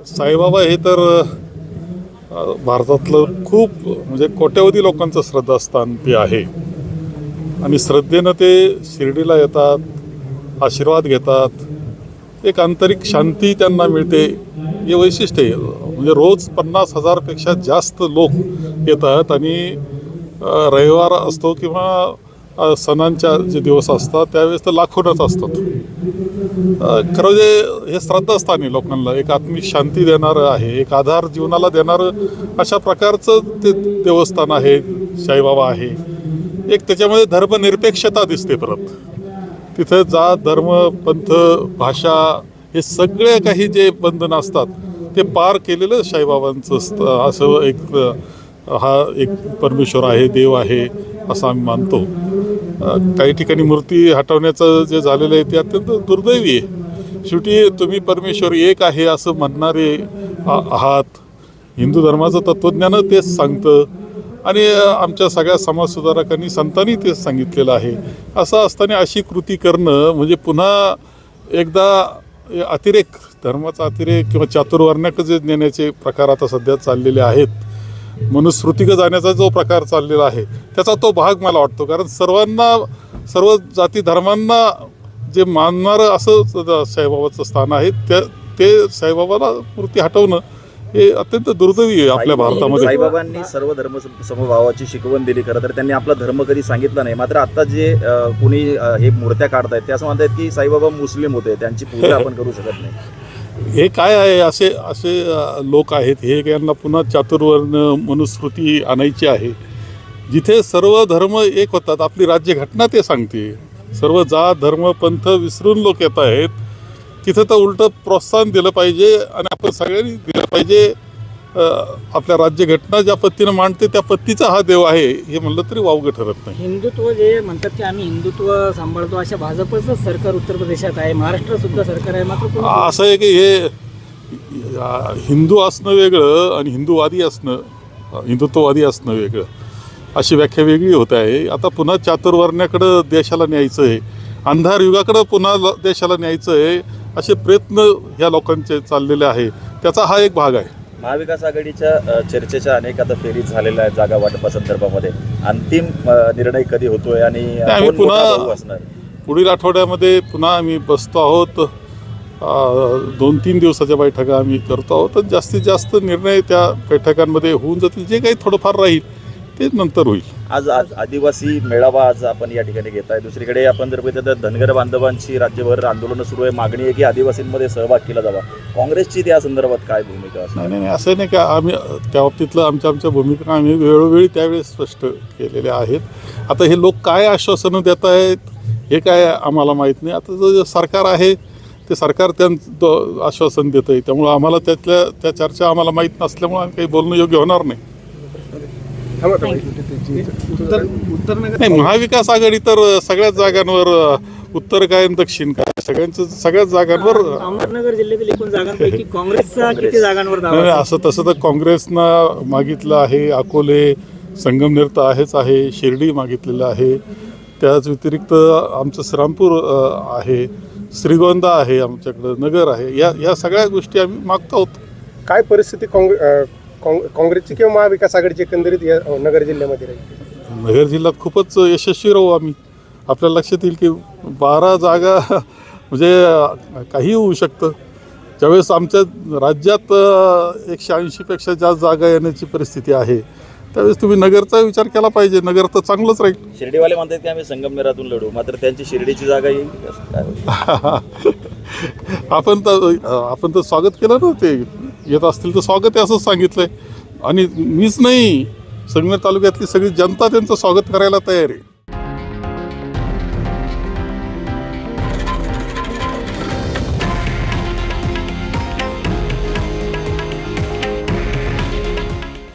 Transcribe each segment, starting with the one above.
साईबाबा हे तर भारतातलं खूप म्हणजे कोट्यवधी लोकांचं श्रद्धास्थान ते आहे आणि श्रद्धेनं ते शिर्डीला येतात, आशीर्वाद घेतात, एक आंतरिक शांती त्यांना मिळते. हे वैशिष्ट्य आहे. म्हणजे रोज 50,000पेक्षा जास्त लोक येतात आणि रविवार असतो किंवा सणांच्या जे दिवस असतात त्यावेळेस तर लाखोनच असतात. खरं म्हणजे हे श्रद्धास्थान आहे लोकांना, एक आत्मिक शांती देणारं आहे, एक आधार जीवनाला देणारं अशा प्रकारचं ते देवस्थान आहे. साईबाबा आहे एक, त्याच्यामध्ये धर्मनिरपेक्षता दिसते. परत तिथं जात, धर्म, पंथ, भाषा हे सगळे काही जे बंधन असतात ते पार केलेलं साईबाबांचं असं एक हा एक परमेश्वर आहे, देव आहे असं आम्ही मानतो. काही ठिकाणी मूर्ती हटवण्याचं जे झालेलं आहे ते अत्यंत दुर्दैवी आहे. शेवटी तुम्ही परमेश्वर एक आहे असं म्हणणारे आहात. हिंदू धर्माचं तत्त्वज्ञान तेच सांगतं आणि आमच्या सगळ्या समाजसुधारकांनी, संतांनी तेच सांगितलेलं आहे. असं असताना अशी कृती करणं म्हणजे पुन्हा एकदा अतिरेक, धर्माचा अतिरेक किंवा चातुर्वर्ण्याक जे नेण्याचे प्रकार आता सध्या चाललेले आहेत, मनुस्मृतिक जाण्याचा जो प्रकार चाललेला आहे त्याचा तो भाग मला वाटतो. कारण सर्वांना, सर्व जाती धर्मांना जे मानणारं असं साईबाबाचं स्थान आहे, ते साईबाबाला मूर्ती हटवणं हे अत्यंत दुर्दैवी आहे आपल्या भारतामध्ये. साईबाबांनी सर्व धर्म समभावाची शिकवण दिली. खरं तर त्यांनी आपला धर्म कधी सांगितला नाही. मात्र आता जे कोणी हे मूर्त्या काढतायत ते असं म्हणतात की साईबाबा मुस्लिम होते, त्यांची पूजा आपण करू शकत नाही. हे काय आहे, असे लोक आहेत. हे यांना पुन्हा चातुर्वर्ण मनुस्मृती आणायची आहे, जिथे सर्व धर्म एक होतात. आपली राज्यघटना ते सांगते. सर्व जात, धर्म, पंथ विसरून लोक येत आहेत. तिथं तर उलटं प्रोत्साहन दिलं पाहिजे आणि आपण सगळ्यांनी दिलं पाहिजे. आपल्या राज्यघटना ज्या पद्धतीनं मांडते त्या पद्धतीचा हा देव आहे हे म्हणलं तरी वावगं ठरत नाही. हिंदुत्व जे म्हणतात की आम्ही हिंदुत्व सांभाळतो, अशा भाजपचं सरकार उत्तर प्रदेशात आहे, महाराष्ट्रात सुद्धा सरकार आहे. मात्र असं आहे की हे हिंदू असणं वेगळं आणि हिंदुवादी असणं, हिंदुत्ववादी असणं वेगळं, अशी व्याख्या वेगळी होत आहे. आता पुन्हा चातुर्वर्ण्याकडं देशाला न्यायचं आहे, अंधार युगाकडं पुन्हा देशाला न्यायचं आहे, असे प्रयत्न ह्या लोकांचे चाललेले आहे. त्याचा हा एक भाग आहे. महाविकास आघाडीच्या चर्चेच्या अनेक आता फेरीत झालेल्या आहेत जागा वाटपासंदर्भामध्ये. अंतिम निर्णय कधी होतोय आणि आम्ही पुन्हा असणार? पुढील आठवड्यामध्ये पुन्हा आम्ही बसतो आहोत. 2-3 दिवसाच्या बैठका आम्ही करतो आहोत. तर जास्तीत जास्त निर्णय त्या बैठकांमध्ये होऊन जातील. जे काही थोडंफार राहील ते नंतर होईल. आज आदिवासी मेळावा आज आपण या ठिकाणी घेत आहे. दुसरीकडे आपण जर बघितलं तर धनगर बांधवांची राज्यभर आंदोलनं सुरू आहे. मागणी आहे की आदिवासींमध्ये सहभाग केला जावा. काँग्रेसची त्या संदर्भात काय भूमिका असणार? नाही, असं नाही का, आम्ही त्या बाबतीतलं आमच्या भूमिका आम्ही वेळोवेळी त्यावेळेस स्पष्ट केलेल्या आहेत. आता हे लोक काय आश्वासनं देत आहेत हे काय आम्हाला माहीत नाही. आता जे सरकार आहे ते सरकार त्यांचं आश्वासन देतं आहे, त्यामुळं आम्हाला त्या चर्चा आम्हाला माहीत नसल्यामुळं आम्ही काही बोलणं योग्य होणार नाही. नाही, महाविकास आघाडी तर सगळ्याच जागांवर, उत्तर काय दक्षिण काय, सगळ्याच जागांवर. अहमदनगर जिल्ह्यातील एकूण जागांपैकी काँग्रेसचा किती जागांवर दावा? असं तसं तर काँग्रेसनं मागितलं आहे. अकोले, संगमनेर तर आहेच आहे, शिर्डी मागितलेलं आहे. त्याच व्यतिरिक्त आमचं श्रीरामपूर आहे, श्रीगोंदा आहे, आमच्याकडं नगर आहे. या सगळ्या गोष्टी आम्ही मागतो आहोत. काय परिस्थिती काँग्रेसची किंवा महाविकास आघाडीची एकंदरीत या नगर जिल्ह्यामध्ये राहील? नगर जिल्ह्यात खूपच यशस्वी राहू आम्ही. आपल्या लक्षात येईल की 12 जागा म्हणजे काही होऊ शकतं. ज्यावेळेस आमच्या राज्यात 180पेक्षा जास्त जागा येण्याची परिस्थिती आहे त्यावेळेस तुम्ही नगरचा विचार केला पाहिजे. नगर तर चांगलंच राहील. शिर्डीवाले म्हणतात की आम्ही संगमनेरातून लढू, मात्र त्यांची शिर्डीची जागा येईल. आपण तर स्वागत केलं ना. ते येत असतील तर स्वागत आहे असंच सांगितलंय. आणि मीच नाही, संगमेर तालुक्यातली सगळी जनता त्यांचं स्वागत करायला तयार आहे.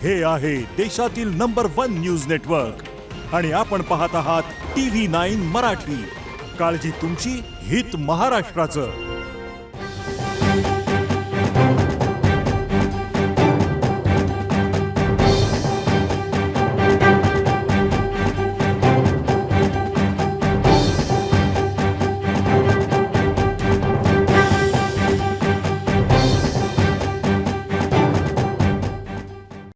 हे आहे देशातील नंबर 1 न्यूज नेटवर्क आणि आपण पाहत आहात TV9 मराठी. काळजी तुमची, हित महाराष्ट्राचं.